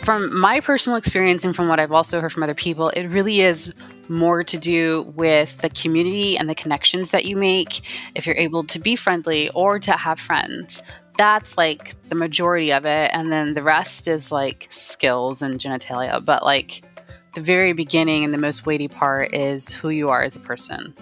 From my personal experience and from what I've also heard from other people, it really is more to do with the community and the connections that you make if you're able to be friendly or to have friends. That's like the majority of it. And then the rest is like skills and genitalia. But like the very beginning and the most weighty part is who you are as a person.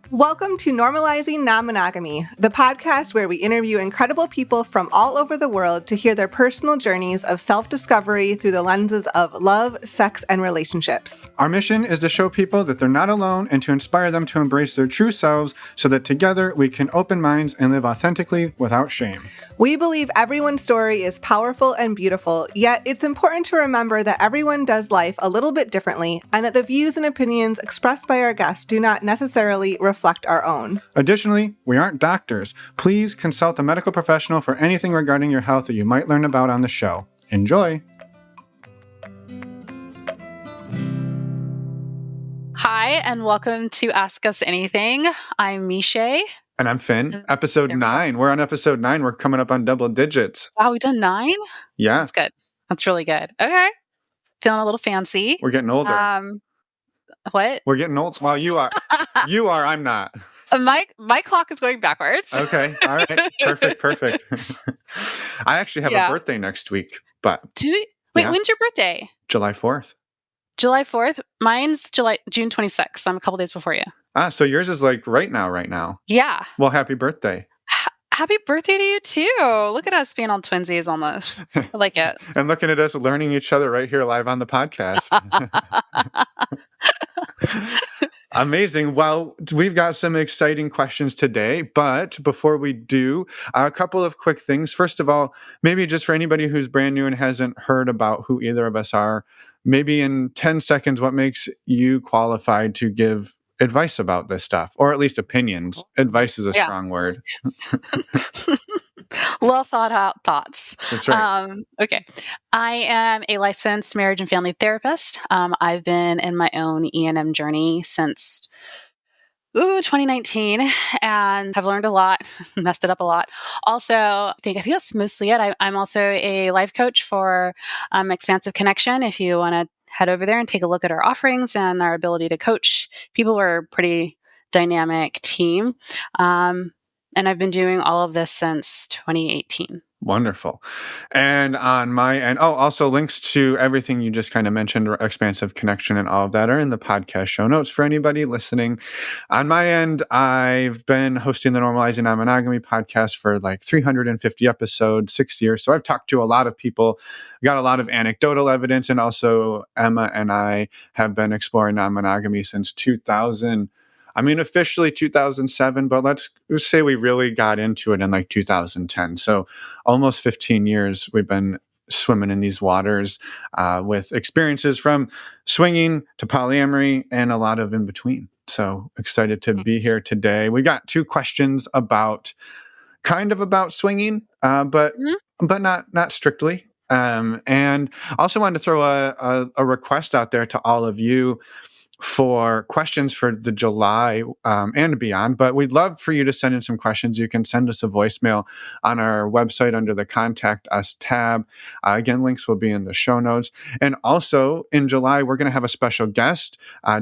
Welcome to Normalizing Non-Monogamy, the podcast where we interview incredible people from all over the world to hear their personal journeys of self-discovery through the lenses of love, sex, and relationships. Our mission is to show people that they're not alone and to inspire them to embrace their true selves so that together we can open minds and live authentically without shame. We believe everyone's story is powerful and beautiful, yet it's important to remember that everyone does life a little bit differently and that the views and opinions expressed by our guests do not necessarily reflect our own. Additionally, we aren't doctors. Please consult a medical professional for anything regarding your health that you might learn about on the show. Enjoy! Hi, and welcome to Ask Us Anything. I'm Meshai. And I'm Fin. Episode 9. We're on episode 9. We're coming up on double digits. Wow, we've done 9? Yeah. That's good. That's really good. Okay. Feeling a little fancy. We're getting older. What? We're getting old. Well, you are. You are. I'm not. My clock is going backwards. Okay. All right. Perfect. I actually have a birthday next week. But when's your birthday? July 4th. July 4th? Mine's June 26th. I'm a couple days before you. So yours is like right now. Yeah. Well, happy birthday. Happy birthday to you too. Look at us being all twinsies almost. I like it. And looking at us learning each other right here live on the podcast. Amazing. Well, we've got some exciting questions today, but before we do, a couple of quick things. First of all, maybe just for anybody who's brand new and hasn't heard about who either of us are, maybe in 10 seconds, what makes you qualified to give advice about this stuff, or at least opinions. Advice is a strong word. Well thought out thoughts. That's right. Okay. I am a licensed marriage and family therapist. I've been in my own E&M journey since 2019 and have learned a lot, messed it up a lot. Also, I think that's mostly it. I'm also a life coach for Expansive Connection. If you want to head over there and take a look at our offerings and our ability to coach people. We're a pretty dynamic team. And I've been doing all of this since 2018. Wonderful. And on my end, also links to everything you just kind of mentioned, Expansive Connection and all of that are in the podcast show notes for anybody listening. On my end, I've been hosting the Normalizing Non-Monogamy podcast for like 350 episodes, 6 years. So I've talked to a lot of people, got a lot of anecdotal evidence, and also Emma and I have been exploring non-monogamy since 2000. Officially 2007, but let's say we really got into it in like 2010. So almost 15 years we've been swimming in these waters with experiences from swinging to polyamory and a lot of in between. So excited to be here today. We got 2 questions about swinging, but not strictly. And also wanted to throw a request out there to all of you for questions for the July and beyond, but we'd love for you to send in some questions. You can send us a voicemail on our website under the Contact Us tab. Again, links will be in the show notes. And also in July, we're going to have a special guest.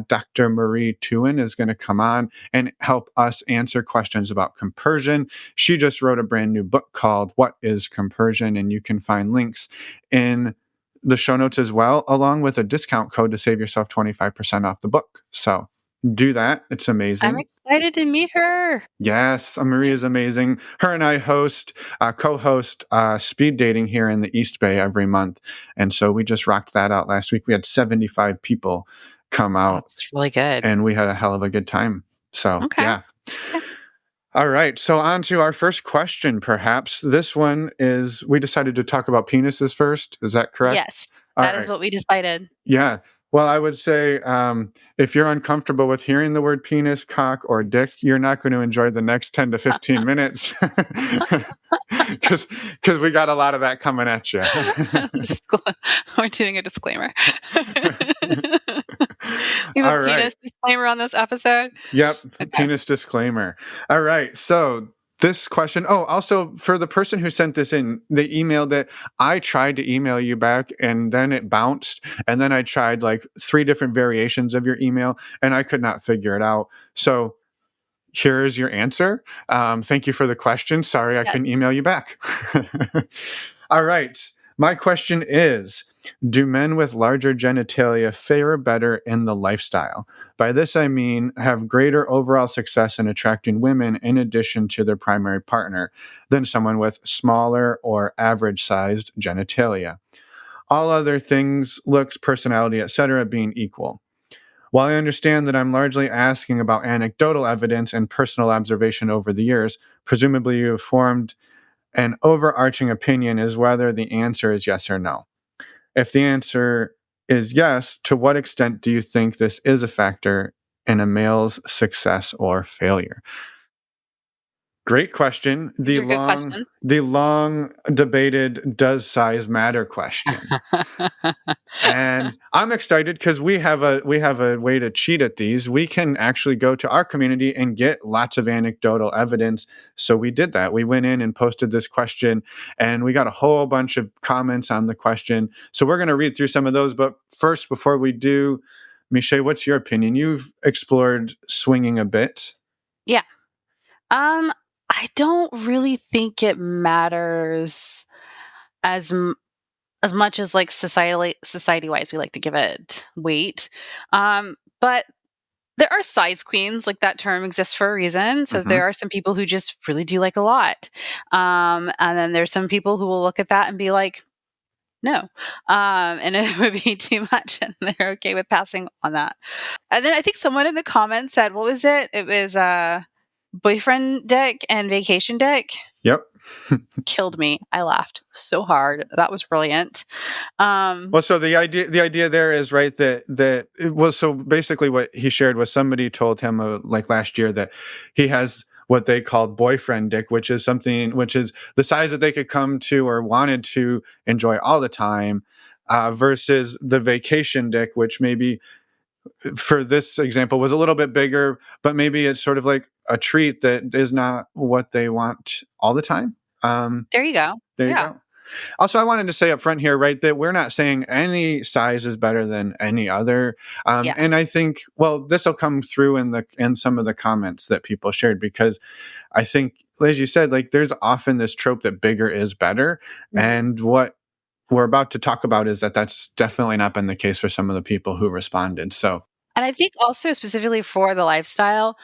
Dr. Marie Tuin is going to come on and help us answer questions about compersion. She just wrote a brand new book called What is Compersion? And you can find links in the show notes as well, along with a discount code to save yourself 25% off the book. So do that. It's amazing. I'm excited to meet her. Yes, Marie is amazing. Her and I co-host speed dating here in the East Bay every month. And so we just rocked that out last week. We had 75 people come out. That's really good. And we had a hell of a good time. So, yeah. Okay. All right. So on to our first question, perhaps. This one is, we decided to talk about penises first. Is that correct? Yes, that is what we decided. Yeah. Well, I would say if you're uncomfortable with hearing the word penis, cock, or dick, you're not going to enjoy the next 10 to 15 minutes because we got a lot of that coming at you. We're doing a disclaimer. We have a penis disclaimer on this episode. Yep. Okay. Penis disclaimer. All right. So this question. Oh, also for the person who sent this in, they emailed it. I tried to email you back and then it bounced. And then I tried like 3 different variations of your email and I could not figure it out. So here is your answer. Thank you for the question. Sorry, I Yes. couldn't email you back. All right. My question is, do men with larger genitalia fare better in the lifestyle? By this, I mean have greater overall success in attracting women in addition to their primary partner than someone with smaller or average-sized genitalia. All other things, looks, personality, etc., being equal. While I understand that I'm largely asking about anecdotal evidence and personal observation over the years, presumably you have formed an overarching opinion as whether the answer is yes or no. If the answer is yes, to what extent do you think this is a factor in a male's success or failure? Great question. Your good question. The long debated does size matter question. And I'm excited because we have a way to cheat at these. We can actually go to our community and get lots of anecdotal evidence. So we did that. We went in and posted this question and we got a whole bunch of comments on the question. So we're going to read through some of those. But first, before we do, Meshai, what's your opinion? You've explored swinging a bit. Yeah. I don't really think it matters as much as like society wise we like to give it weight. But there are size queens, like that term exists for a reason. So there are some people who just really do like a lot. And then there's some people who will look at that and be like, no. And it would be too much and they're okay with passing on that. And then I think someone in the comments said, what was it? It was boyfriend dick and vacation dick. Yep. Killed me. I laughed so hard. That was brilliant. Well, so the idea there is right that it was, so basically what he shared was somebody told him like last year that he has what they called boyfriend dick, which is the size that they could come to or wanted to enjoy all the time, versus the vacation dick, which maybe for this example was a little bit bigger, but maybe it's sort of like a treat that is not what they want all the time. There you go. There you go. Also, I wanted to say up front here, right, that we're not saying any size is better than any other. And I think, well, this will come through in some of the comments that people shared, because I think, as you said, like there's often this trope that bigger is better. Mm-hmm. And what we're about to talk about is that that's definitely not been the case for some of the people who responded. So, and I think also specifically for the lifestyle,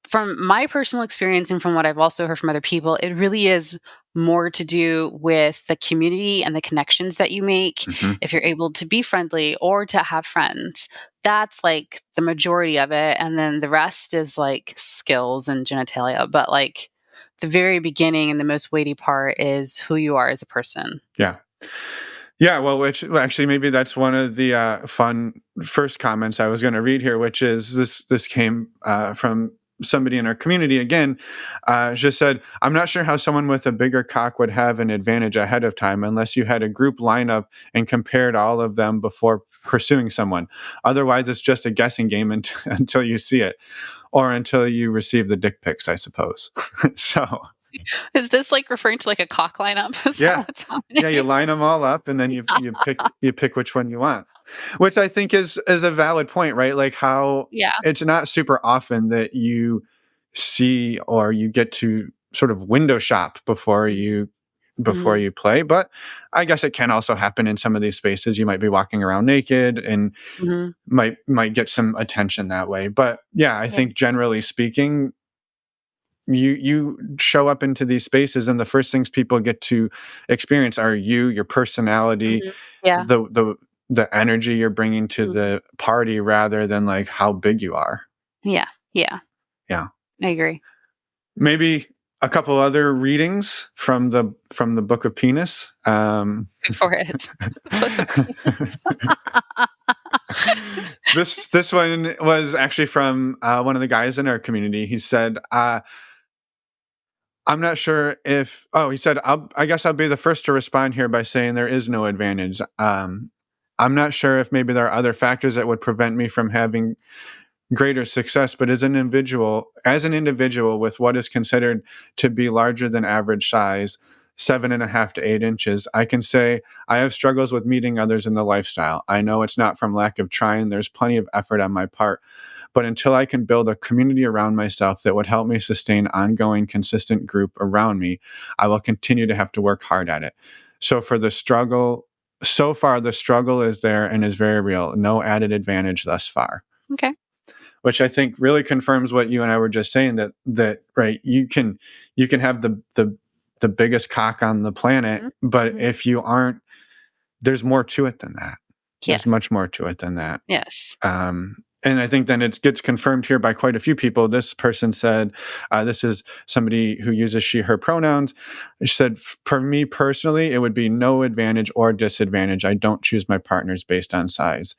from my personal experience and from what I've also heard from other people, it really is more to do with the community and the connections that you make. Mm-hmm. If you're able to be friendly or to have friends, that's like the majority of it. And then the rest is like skills and genitalia. But like the very beginning and the most weighty part is who you are as a person. Yeah. Yeah, well, actually, maybe that's one of the fun first comments I was going to read here, which is this came from somebody in our community again, just said, I'm not sure how someone with a bigger cock would have an advantage ahead of time unless you had a group lineup and compared all of them before pursuing someone. Otherwise, it's just a guessing game until you see it, or until you receive the dick pics, I suppose. So... Is this like referring to like a cock lineup? Yeah. Yeah, you line them all up and then you pick which one you want. Which I think is a valid point, right? Like how it's not super often that you see or you get to sort of window shop before you play. But I guess it can also happen in some of these spaces. You might be walking around naked and might get some attention that way. But yeah, I think generally speaking, you show up into these spaces and the first things people get to experience are your personality, the energy you're bringing to the party rather than like how big you are. Yeah. I agree. Maybe a couple other readings from the Book of Penis. Go for it. Book of Penis. This one was actually from one of the guys in our community. He said, I'm not sure if... Oh, he said, I guess I'll be the first to respond here by saying there is no advantage. I'm not sure if maybe there are other factors that would prevent me from having greater success. But as an individual with what is considered to be larger than average size, 7.5 to 8 inches, I can say I have struggles with meeting others in the lifestyle. I know it's not from lack of trying. There's plenty of effort on my part. But until I can build a community around myself that would help me sustain ongoing, consistent group around me, I will continue to have to work hard at it. So far, the struggle is there and is very real. No added advantage thus far. Okay. Which I think really confirms what you and I were just saying, that right, you can have the biggest cock on the planet, but if you aren't, there's more to it than that. Yes. There's much more to it than that. Yes. And I think then it gets confirmed here by quite a few people. This person said, this is somebody who uses she, her pronouns. She said, for me personally, it would be no advantage or disadvantage. I don't choose my partners based on size.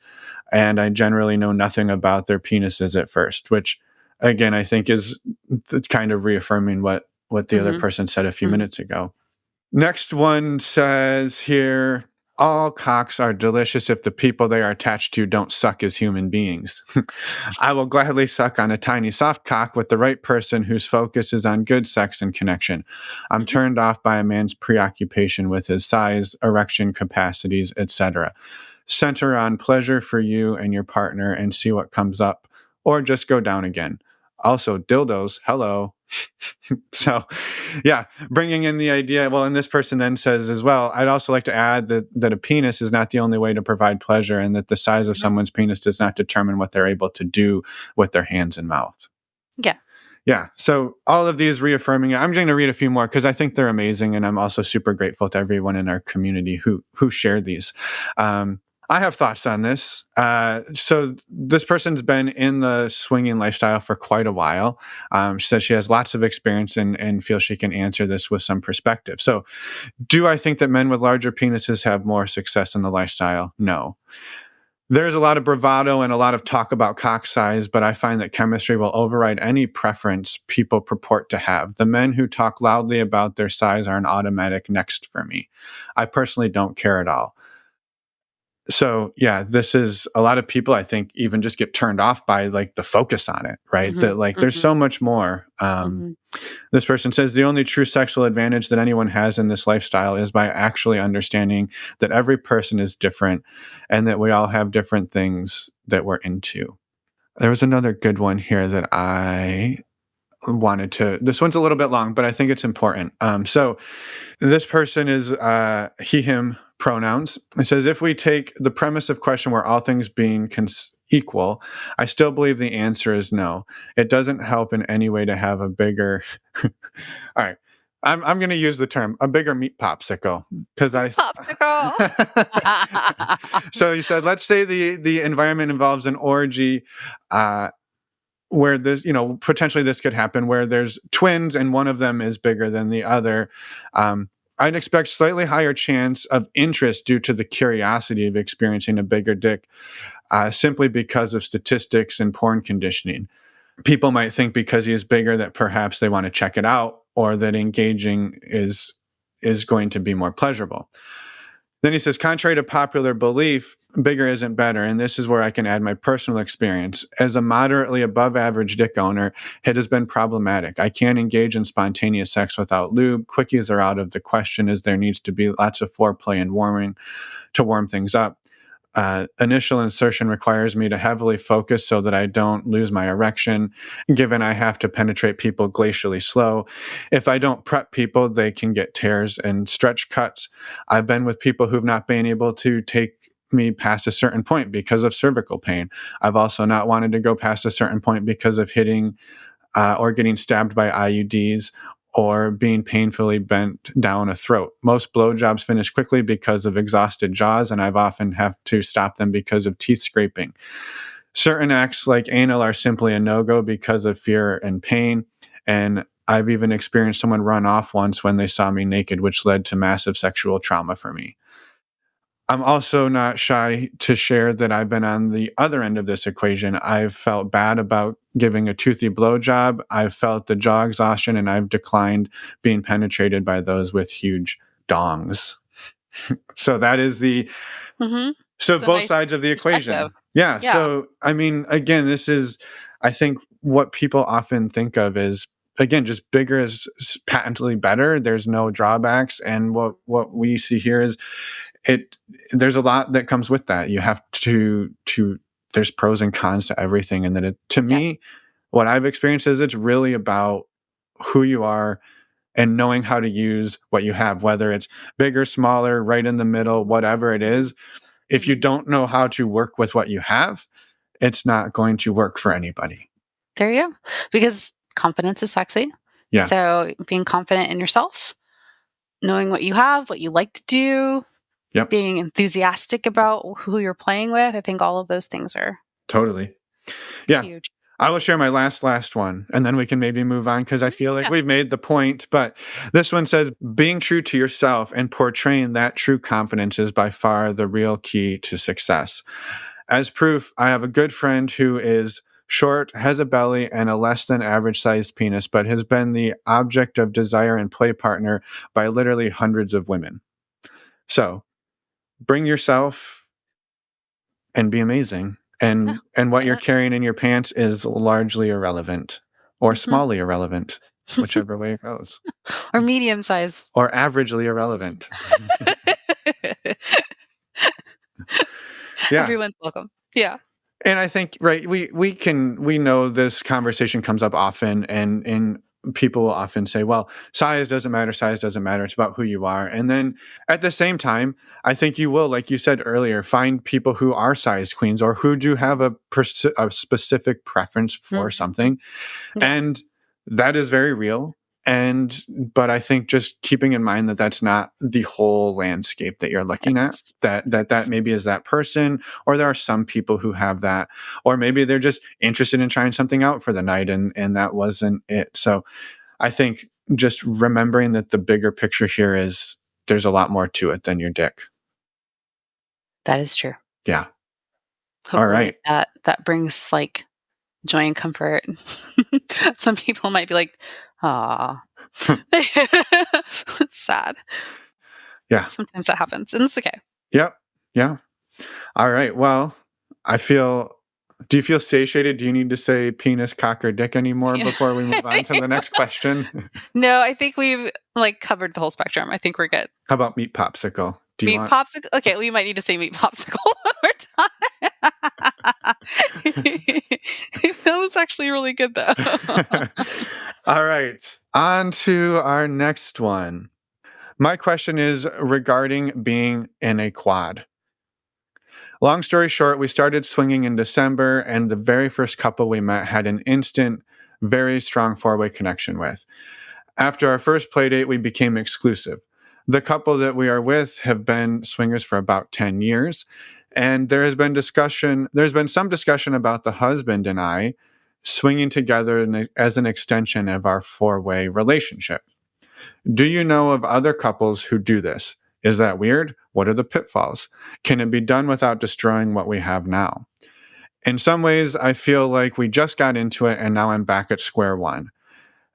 And I generally know nothing about their penises at first, which again, I think is kind of reaffirming what the other person said a few minutes ago. Next one says here, all cocks are delicious if the people they are attached to don't suck as human beings. I will gladly suck on a tiny soft cock with the right person whose focus is on good sex and connection. I'm turned off by a man's preoccupation with his size, erection capacities, etc. Center on pleasure for you and your partner and see what comes up, or just go down again. Also, dildos, hello. So, yeah, bringing in the idea. Well, and this person then says as well, I'd also like to add that a penis is not the only way to provide pleasure, and that the size of someone's penis does not determine what they're able to do with their hands and mouth. Yeah. Yeah. So all of these reaffirming it. I'm going to read a few more because I think they're amazing, and I'm also super grateful to everyone in our community who shared these. I have thoughts on this. So this person's been in the swinging lifestyle for quite a while. She says she has lots of experience and feels she can answer this with some perspective. So do I think that men with larger penises have more success in the lifestyle? No. There's a lot of bravado and a lot of talk about cock size, but I find that chemistry will override any preference people purport to have. The men who talk loudly about their size are an automatic next for me. I personally don't care at all. So yeah, this is a lot of people, I think, even just get turned off by like the focus on it, right? That like there's so much more. This person says the only true sexual advantage that anyone has in this lifestyle is by actually understanding that every person is different and that we all have different things that we're into. There was another good one here that I wanted to, this one's a little bit long, but I think it's important. So this person is he, him pronouns. It says, if we take the premise of question where all things being equal, I still believe the answer is no. It doesn't help in any way to have a bigger, all right. I'm going to use the term a bigger meat popsicle because popsicle. So you said, let's say the environment involves an orgy, where this, potentially this could happen where there's twins and one of them is bigger than the other. I'd expect slightly higher chance of interest due to the curiosity of experiencing a bigger dick, simply because of statistics and porn conditioning. People might think because he is bigger that perhaps they want to check it out, or that engaging is going to be more pleasurable. Then he says, contrary to popular belief, bigger isn't better. And this is where I can add my personal experience. As a moderately above average dick owner, it has been problematic. I can't engage in spontaneous sex without lube. Quickies are out of the question, as there needs to be lots of foreplay and warming to warm things up. Initial insertion requires me to heavily focus so that I don't lose my erection, given I have to penetrate people glacially slow. If I don't prep people, they can get tears and stretch cuts. I've been with people who've not been able to take me past a certain point because of cervical pain. I've also not wanted to go past a certain point because of hitting or getting stabbed by IUDs, or being painfully bent down a throat. Most blowjobs finish quickly because of exhausted jaws, and I've often have to stop them because of teeth scraping. Certain acts like anal are simply a no-go because of fear and pain, and I've even experienced someone run off once when they saw me naked, which led to massive sexual trauma for me. I'm also not shy to share that I've been on the other end of this equation. I've felt bad about giving a toothy blowjob. I've felt the jaw exhaustion, and I've declined being penetrated by those with huge dongs. So that is the So It's a both nice sides of the perspective. equation. Yeah. Yeah. So, I mean, again, this is, I think what people often think of is, again, just bigger is patently better. There's no drawbacks. And what we see here is there's a lot that comes with that. You have there's pros and cons to everything. And then to Yeah. me, what I've experienced is it's really about who you are and knowing how to use what you have, whether it's bigger, smaller, right in the middle, whatever it is. If you don't know how to work with what you have, it's not going to work for anybody. There you go. Because confidence is sexy. Yeah. So being confident in yourself, knowing what you have, what you like to do, Yep. being enthusiastic about who you're playing with. I think all of those things are Totally. Yeah. huge. I will share my last one, and then we can maybe move on because I feel like we've made the point. But this one says, being true to yourself and portraying that true confidence is by far the real key to success. As proof, I have a good friend who is short, has a belly, and a less than average sized penis, but has been the object of desire and play partner by literally hundreds of women. So bring yourself and be amazing. And what you're carrying in your pants is largely irrelevant or smallly irrelevant, whichever way it goes. Or medium sized. Or averagely irrelevant. Yeah. Everyone's welcome. Yeah. And I think, right, we know this conversation comes up often, and people will often say, well, size doesn't matter, it's about who you are. And then at the same time, I think you will, like you said earlier, find people who are size queens or who do have a specific preference for something. Yeah. And that is very real. But I think just keeping in mind that that's not the whole landscape that you're looking at, that maybe is that person, or there are some people who have that, or maybe they're just interested in trying something out for the night and that wasn't it. So I think just remembering that the bigger picture here is there's a lot more to it than your dick. That is true. Yeah. Hopefully All right. That brings like joy and comfort. Some people might be like, "Aw, it's sad." Yeah. Sometimes that happens, and it's okay. Yep. Yeah. All right. Well, do you feel satiated? Do you need to say penis, cock, or dick anymore before we move on to the next question? No, I think we've like covered the whole spectrum. I think we're good. How about meat popsicle? Popsicle? Okay, we might need to say meat popsicle one more time. That was actually really good, though. All right. On to our next one. My question is regarding being in a quad. Long story short, we started swinging in December, and the very first couple we met had an instant, very strong four-way connection with. After our first play date, we became exclusive. The couple that we are with have been swingers for about 10 years, and there's been some discussion about the husband and I swinging together as an extension of our four-way relationship. Do you know of other couples who do this? Is that weird? What are the pitfalls? Can it be done without destroying what we have now? In some ways, I feel like we just got into it and now I'm back at square one.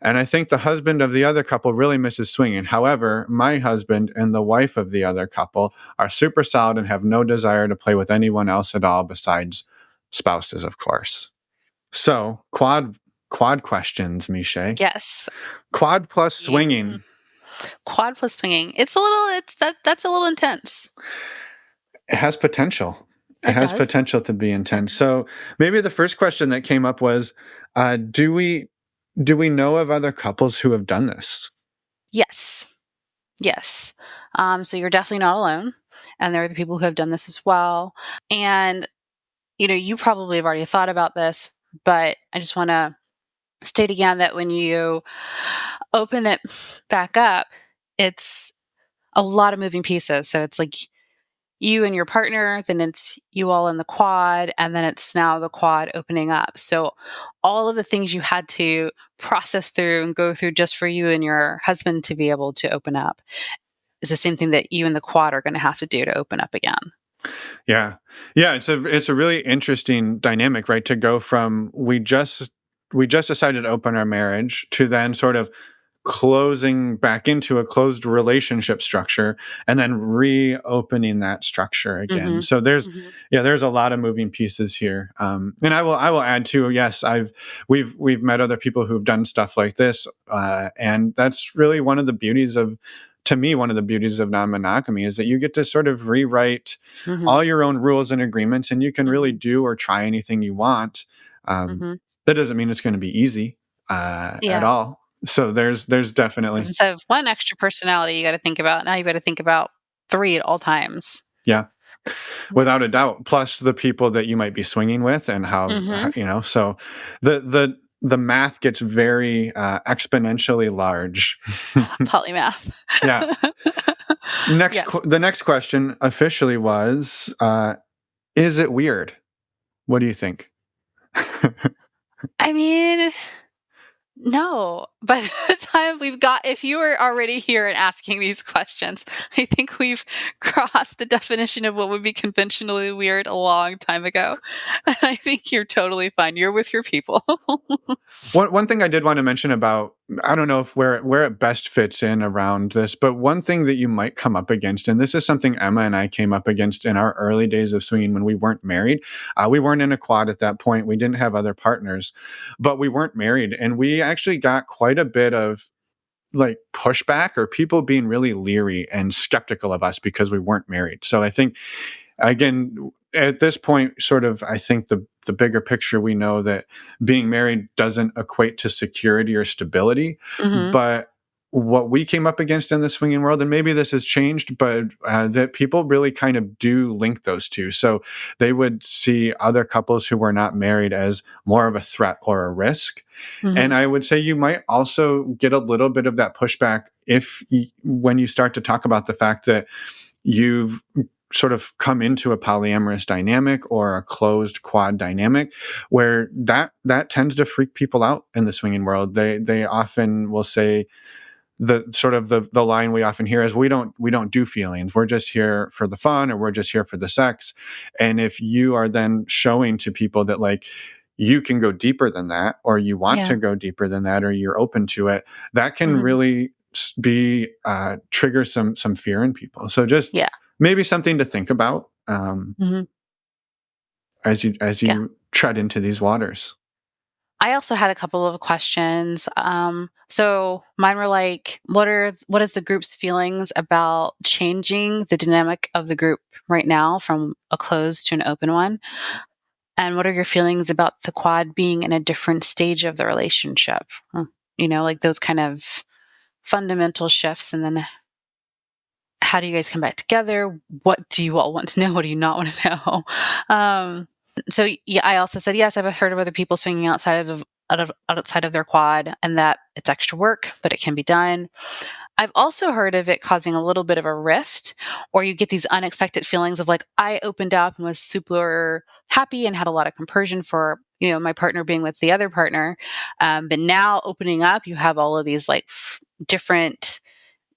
And I think the husband of the other couple really misses swinging. However, my husband and the wife of the other couple are super solid and have no desire to play with anyone else at all besides spouses, of course. So, quad questions, Meshai. Yes. Quad plus swinging. Quad plus swinging. That's a little intense. It has potential. It has potential to be intense. So maybe the first question that came up was, do we know of other couples who have done this? Yes. So you're definitely not alone. And there are the people who have done this as well. And, you probably have already thought about this, but I just want to state again that when you open it back up, it's a lot of moving pieces. So it's like you and your partner, then it's you all in the quad, and then it's now the quad opening up. So all of the things you had to process through and go through just for you and your husband to be able to open up is the same thing that you and the quad are going to have to do to open up again. Yeah. It's a really interesting dynamic, right? To go from we just decided to open our marriage to then sort of closing back into a closed relationship structure and then reopening that structure again. So there's a lot of moving pieces here. And I will add too, yes, we've met other people who've done stuff like this. And that's really one of the beauties of non-monogamy is that you get to sort of rewrite all your own rules and agreements, and you can really do or try anything you want. That doesn't mean it's going to be easy at all. So there's definitely, instead of one extra personality you got to think about, now you got to think about 3 at all times. Yeah, without a doubt. Plus the people that you might be swinging with and how so the math gets very exponentially large. Polymath. Yeah. The next question officially was, is it weird? What do you think? I mean, no. By the time if you were already here and asking these questions, I think we've crossed the definition of what would be conventionally weird a long time ago. And I think you're totally fine. You're with your people. One thing I did want to mention about, I don't know if where it best fits in around this, but one thing that you might come up against, and this is something Emma and I came up against in our early days of swinging when we weren't married. We weren't in a quad at that point. We didn't have other partners, but we weren't married. And we actually got quite a bit of like pushback or people being really leery and skeptical of us because we weren't married. So I think, again, at this point, sort of, I think the bigger picture, we know that being married doesn't equate to security or stability. But what we came up against in the swinging world, and maybe this has changed, but that people really kind of do link those two. So they would see other couples who were not married as more of a threat or a risk. And I would say you might also get a little bit of that pushback when you start to talk about the fact that you've sort of come into a polyamorous dynamic or a closed quad dynamic, where that tends to freak people out in the swinging world. They often will say the line we often hear is, we don't do feelings. We're just here for the fun, or we're just here for the sex. And if you are then showing to people that like you can go deeper than that, or you want to go deeper than that, or you're open to it, that can really be trigger some fear in people. So just maybe something to think about as you tread into these waters. I also had a couple of questions. So mine were like, what is the group's feelings about changing the dynamic of the group right now from a closed to an open one? And what are your feelings about the quad being in a different stage of the relationship? Like those kind of fundamental shifts. And then how do you guys come back together? What do you all want to know? What do you not want to know? So I also said, yes, I've heard of other people swinging outside of their quad, and that it's extra work, but it can be done. I've also heard of it causing a little bit of a rift, or you get these unexpected feelings of like, I opened up and was super happy and had a lot of compersion for, my partner being with the other partner. But now opening up, you have all of these like different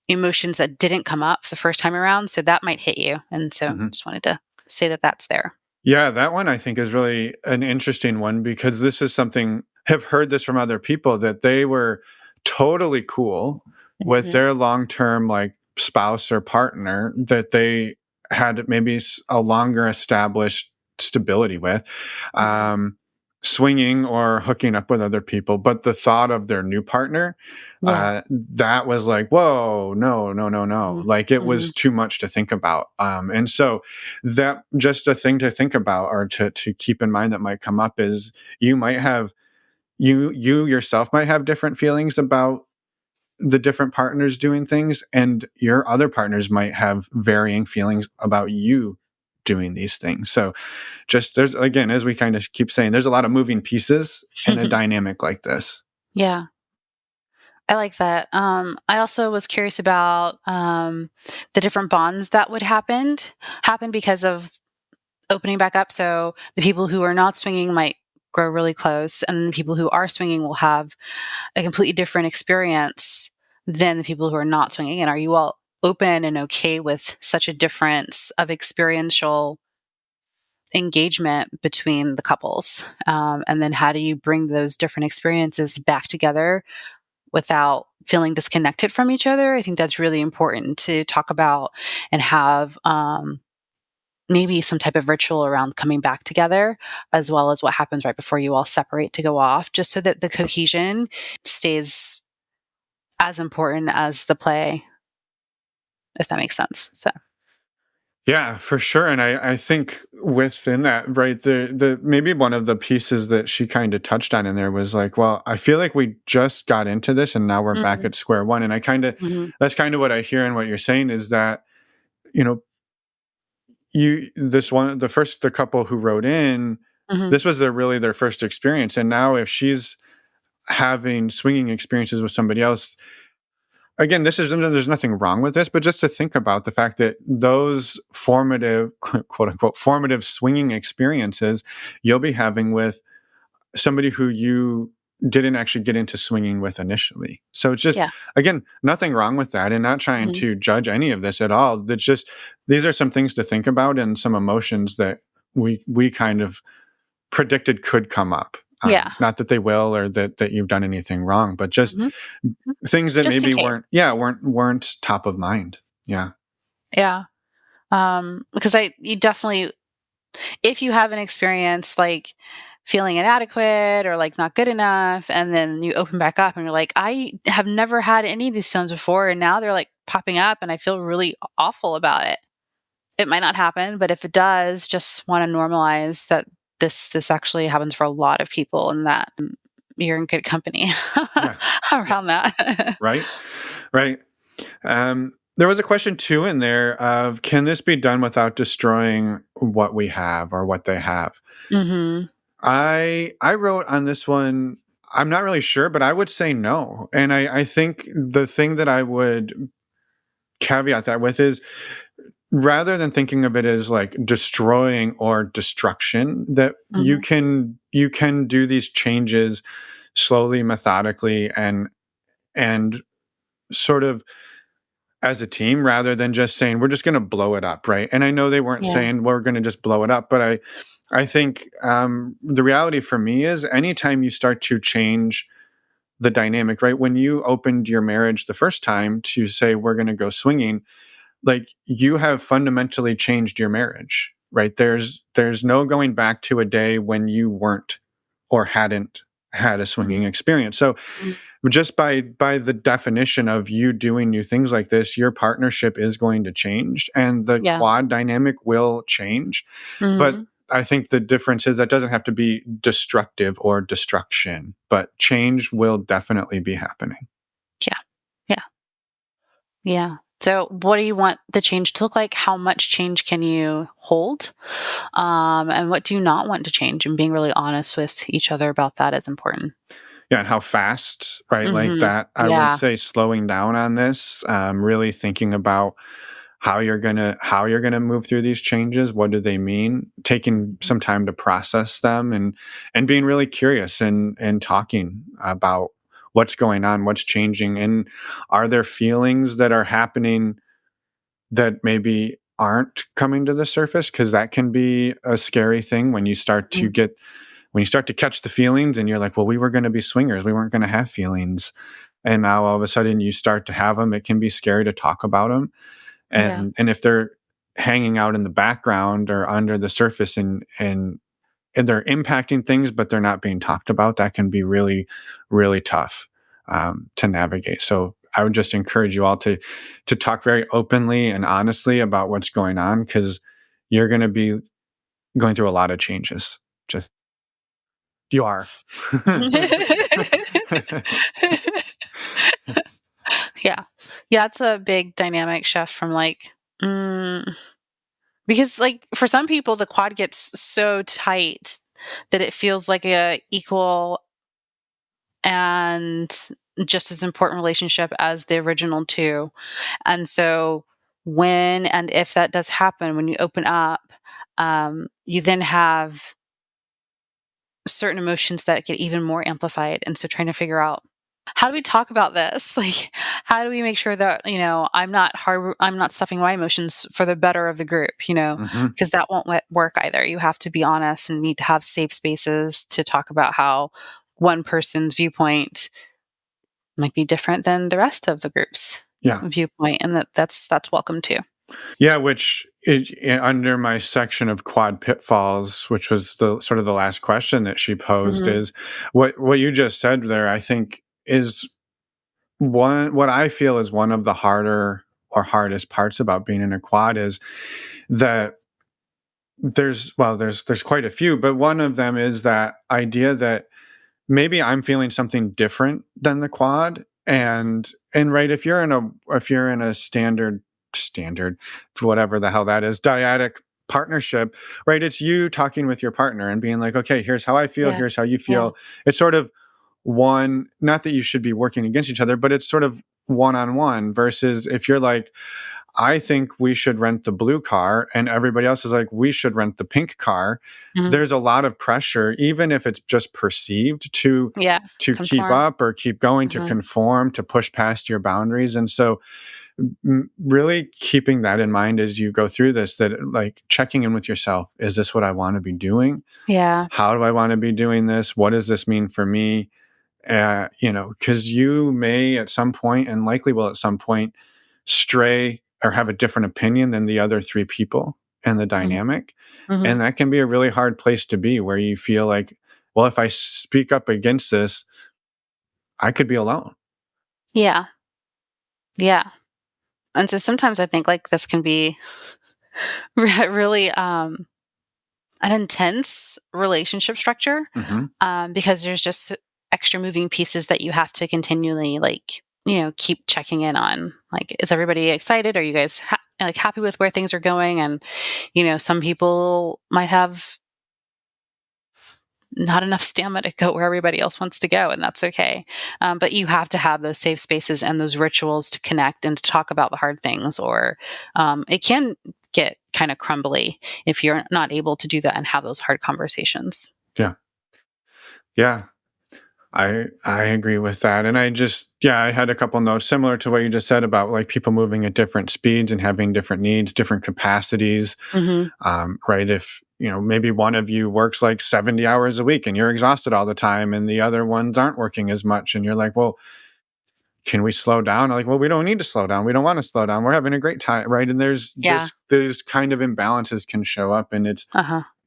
emotions that didn't come up the first time around. So that might hit you. And so just wanted to say that that's there. Yeah, that one I think is really an interesting one, because this is something, have heard this from other people, that they were totally cool with their long-term like spouse or partner that they had maybe a longer established stability with, swinging or hooking up with other people. But the thought of their new partner, that was like, whoa, no. Like it was too much to think about. And so that just a thing to think about, or to keep in mind that might come up, is you might have, you yourself might have different feelings about the different partners doing things, and your other partners might have varying feelings about you doing these things. So just, there's, again, as we kind of keep saying, there's a lot of moving pieces in a dynamic like this. Yeah. I like that. I also was curious about the different bonds that would happen because of opening back up. So the people who are not swinging might grow really close, and the people who are swinging will have a completely different experience than the people who are not swinging. And are you all open and okay with such a difference of experiential engagement between the couples? And then how do you bring those different experiences back together without feeling disconnected from each other. I think that's really important to talk about and have maybe some type of ritual around coming back together, as well as what happens right before you all separate to go off, just so that the cohesion stays as important as the play, if that makes sense. So, Yeah, for sure. And I think within that, right, the maybe one of the pieces that she kind of touched on in there was like, well, I feel like we just got into this and now we're back mhm, at square one. And I kind of mhm, that's kind of what I hear in what you're saying is that, you know, you this one the couple who wrote in, mhm, this was their first experience. And now if she's having swinging experiences with somebody else, again, there's nothing wrong with this, but just to think about the fact that those formative, quote unquote, formative swinging experiences you'll be having with somebody who you didn't actually get into swinging with initially. So it's just, yeah, again, nothing wrong with that and not trying mhm, to judge any of this at all. That's just, these are some things to think about and some emotions that we kind of predicted could come up. yeah, Not that they will or that you've done anything wrong, but just mhm, mhm, things that just in maybe case. weren't top of mind. Yeah. Yeah. Because you definitely, if you have an experience like feeling inadequate or like not good enough, and then you open back up and you're like, I have never had any of these feelings before, and now they're like popping up, and I feel really awful about it. It might not happen, but if it does, just want to normalize that this actually happens for a lot of people, and that you're in good company Yeah. Yeah. around that. Right. Right. There was a question too in there of can this be done without destroying what we have or what they have? Mhm. I wrote on this one, I'm not really sure, but I would say no. And I think the thing that I would caveat that with is rather than thinking of it as like destroying or destruction, that Mhm. you can do these changes slowly, methodically, and sort of as a team rather than just saying we're just going to blow it up, right? And I know they weren't Yeah. saying we're going to just blow it up, but I think the reality for me is anytime you start to change the dynamic, right? When you opened your marriage the first time to say we're going to go swinging, like you have fundamentally changed your marriage, right? There's no going back to a day when you weren't or hadn't had a swinging Mhm. experience. So Mhm. just by the definition of you doing new things like this, your partnership is going to change and the Yeah. quad dynamic will change. But Mhm. I think the difference is that doesn't have to be destructive or destruction, but change will definitely be happening. Yeah. Yeah. Yeah. So what do you want the change to look like? How much change can you hold? And what do you not want to change? And being really honest with each other about that is important. Yeah, and how fast, right? Like Mhm. that, I would Yeah. say slowing down on this, really thinking about how you're gonna move through these changes. What do they mean? Taking Mhm. some time to process them and being really curious and talking about what's going on, what's changing, and are there feelings that are happening that maybe aren't coming to the surface? Because that can be a scary thing Mhm. when you start to catch the feelings and you're like, well, we were going to be swingers, we weren't going to have feelings, and now all of a sudden you start to have them. It can be scary to talk about them, Yeah. and if they're hanging out in the background or under the surface and they're impacting things but they're not being talked about, that can be really really tough to navigate. So I would just encourage you all to talk very openly and honestly about what's going on, because you're going to be going through a lot of changes. Just you are. Yeah. Yeah, it's a big dynamic shift from like, mm, because like for some people the quad gets so tight that it feels like a equal and just as important relationship as the original two. And so when and if that does happen, when you open up, you then have certain emotions that get even more amplified. And so trying to figure out how do we talk about this? Like, how do we make sure that, I'm not stuffing my emotions for the better of the group, Mhm. because that won't work either. You have to be honest and need to have safe spaces to talk about how one person's viewpoint might be different than the rest of the group's viewpoint, and that's welcome too. Yeah, which under my section of quad pitfalls, which was the sort of the last question that she posed, is what you just said there, I think is what I feel is one of the harder or hardest parts about being in a quad is that there's quite a few, but one of them is that idea that maybe I'm feeling something different than the quad. And right, if you're in a standard, whatever the hell that is, dyadic partnership, right? It's you talking with your partner and being like, okay, here's how I feel, here's how you feel. It's sort of one, not that you should be working against each other, but it's sort of one-on-one versus if you're like, I think we should rent the blue car and everybody else is like, we should rent the pink car. There's a lot of pressure, even if it's just perceived to keep up or keep going, to conform, to push past your boundaries. And so really keeping that in mind as you go through this, that like checking in with yourself, is this what I want to be doing? How do I want to be doing this? What does this mean for me? Because you may at some point, and likely will at some point, stray or have a different opinion than the other three people in the dynamic. And that can be a really hard place to be, where you feel like, well, if I speak up against this, I could be alone. Yeah. And so sometimes I think like this can be really an intense relationship structure because there's just extra moving pieces that you have to continually keep checking in on. Like, is everybody excited? Are you guys happy with where things are going? And, some people might have not enough stamina to go where everybody else wants to go, and that's okay. But you have to have those safe spaces and those rituals to connect and to talk about the hard things, or it can get kind of crumbly if you're not able to do that and have those hard conversations. Yeah. I agree with that. And I had a couple notes similar to what you just said about like people moving at different speeds and having different needs, different capacities. Right. If, maybe one of you works like 70 hours a week and you're exhausted all the time and the other ones aren't working as much. And you're like, well, can we slow down? Like, well, we don't need to slow down. We don't want to slow down. We're having a great time. Right. And there's kind of imbalances can show up, and it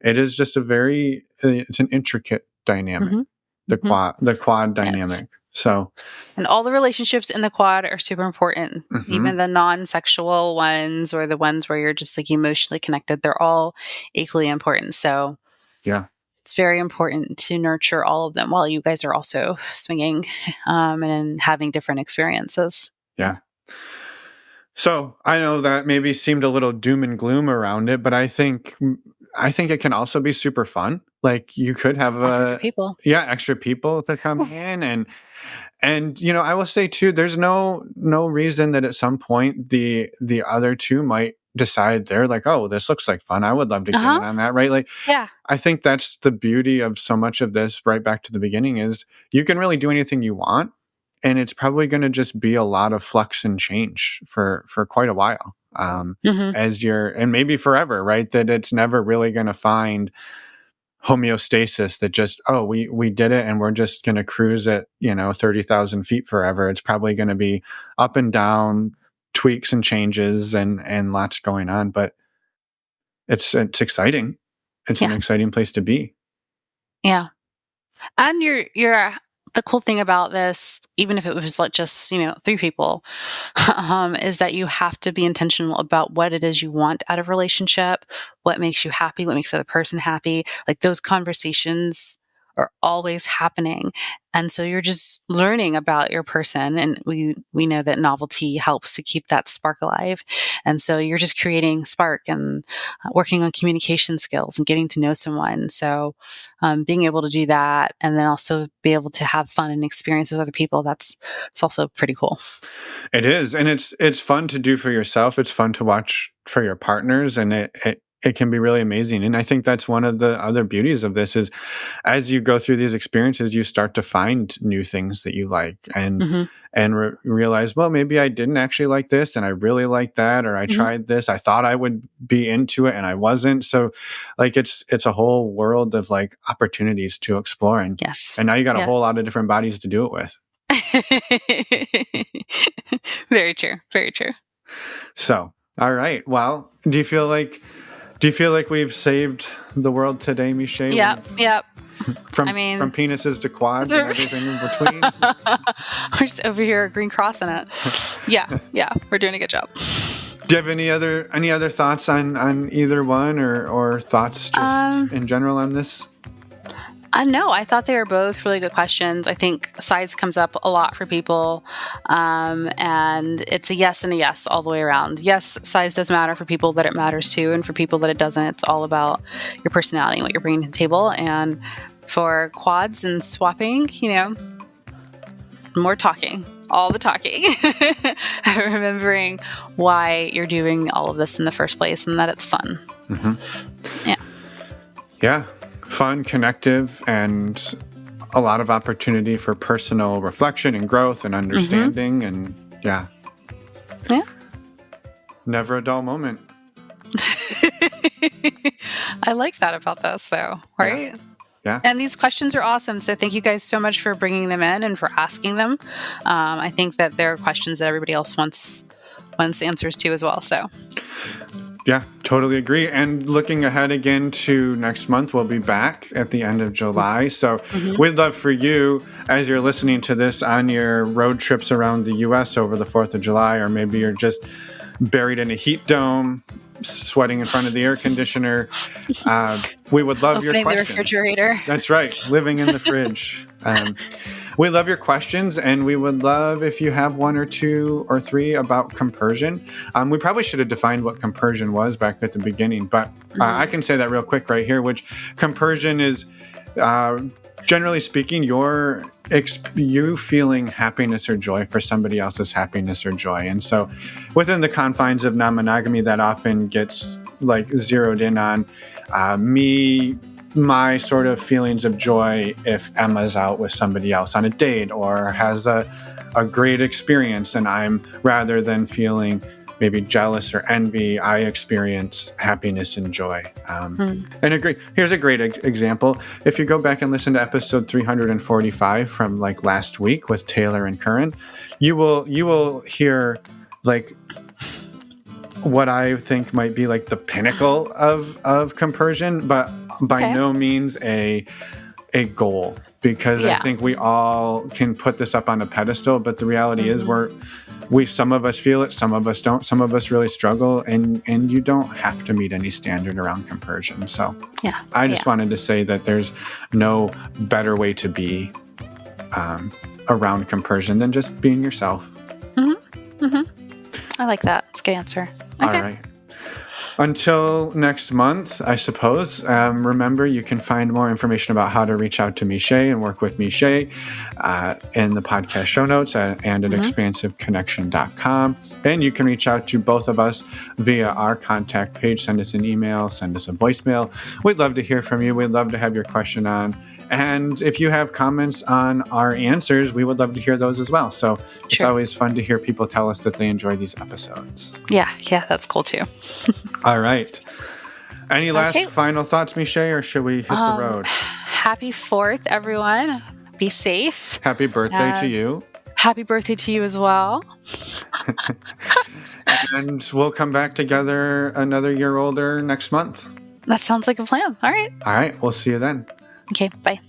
is just it's an intricate dynamic. The quad dynamic. Yes. So, and all the relationships in the quad are super important. Even the non-sexual ones or the ones where you're just like emotionally connected, they're all equally important. So, it's very important to nurture all of them while you guys are also swinging and having different experiences. Yeah. So I know that maybe seemed a little doom and gloom around it, but I think it can also be super fun. Like you could have extra people to come in, and I will say too, there's no reason that at some point the other two might decide they're like, oh, this looks like fun, I would love to get in on that, right? Like, I think that's the beauty of so much of this, right back to the beginning, is you can really do anything you want, and it's probably going to just be a lot of flux and change for quite a while. And maybe forever, right? That it's never really going to find homeostasis that just, oh, we did it and we're just going to cruise at 30,000 feet forever. It's probably going to be up and down, tweaks and changes, and lots going on. But it's exciting. It's an exciting place to be. Yeah. And you're the cool thing about this, even if it was like just, three people, is that you have to be intentional about what it is you want out of a relationship, what makes you happy, what makes the other person happy. Like those conversations are always happening. And so you're just learning about your person. And we know that novelty helps to keep that spark alive. And so you're just creating spark and working on communication skills and getting to know someone. So being able to do that and then also be able to have fun and experience with other people, it's also pretty cool. It is. And it's fun to do for yourself. It's fun to watch for your partners. And it can be really amazing. And I think that's one of the other beauties of this is as you go through these experiences, you start to find new things that you like and realize, well, maybe I didn't actually like this and I really like that, or I tried this. I thought I would be into it and I wasn't. So like it's a whole world of like opportunities to explore. And now you got a whole lot of different bodies to do it with. Very true. Very true. So, all right. Well, do you feel like we've saved the world today, Meshai? Yep. From from penises to quads and everything in between. We're just over here green crossing it. Yeah, we're doing a good job. Do you have any other thoughts on either one, or thoughts just in general on this? No, I thought they were both really good questions. I think size comes up a lot for people, and it's a yes and a yes all the way around. Yes, size does matter for people that it matters to, and for people that it doesn't, it's all about your personality and what you're bringing to the table. And for quads and swapping, more talking, all the talking, remembering why you're doing all of this in the first place and that it's fun. Mm-hmm. Yeah. Fun, connective, and a lot of opportunity for personal reflection and growth and understanding. And yeah. Never a dull moment. I like that about this, though, right? Yeah. And these questions are awesome. So thank you guys so much for bringing them in and for asking them. I think that there are questions that everybody else wants answers to as well. So. Yeah, totally agree. And looking ahead again to next month, we'll be back at the end of July. So we'd love for you, as you're listening to this on your road trips around the U.S. over the 4th of July, or maybe you're just buried in a heat dome, sweating in front of the air conditioner. We would love your questions. Opening the refrigerator. That's right, living in the fridge. We love your questions, and we would love if you have one or two or three about compersion. We probably should have defined what compersion was back at the beginning, but I can say that real quick right here, which compersion is, generally speaking, you feeling happiness or joy for somebody else's happiness or joy. And so within the confines of non-monogamy, that often gets zeroed in on my sort of feelings of joy if Emma's out with somebody else on a date or has a great experience, and I'm, rather than feeling maybe jealous or envy, I experience happiness and joy. And here's a great example. If you go back and listen to episode 345 from last week with Taylor and Curran, you will hear what I think might be the pinnacle of compersion, but by no means a goal, because I think we all can put this up on a pedestal, but the reality is some of us feel it, some of us don't, some of us really struggle, and you don't have to meet any standard around compersion. So I just wanted to say that there's no better way to be around compersion than just being yourself. I like that. It's a good answer. Okay. All right. Until next month, I suppose, remember you can find more information about how to reach out to Meshai and work with Meshai in the podcast show notes and at expansiveconnection.com. And you can reach out to both of us via our contact page. Send us an email, send us a voicemail. We'd love to hear from you. We'd love to have your question on. And if you have comments on our answers, we would love to hear those as well. So it's always fun to hear people tell us that they enjoy these episodes. Yeah, that's cool too. All right. Any last final thoughts, Meshai, or should we hit the road? Happy 4th, everyone. Be safe. Happy birthday to you. Happy birthday to you as well. And we'll come back together another year older next month. That sounds like a plan. All right. All right. We'll see you then. Okay. Bye.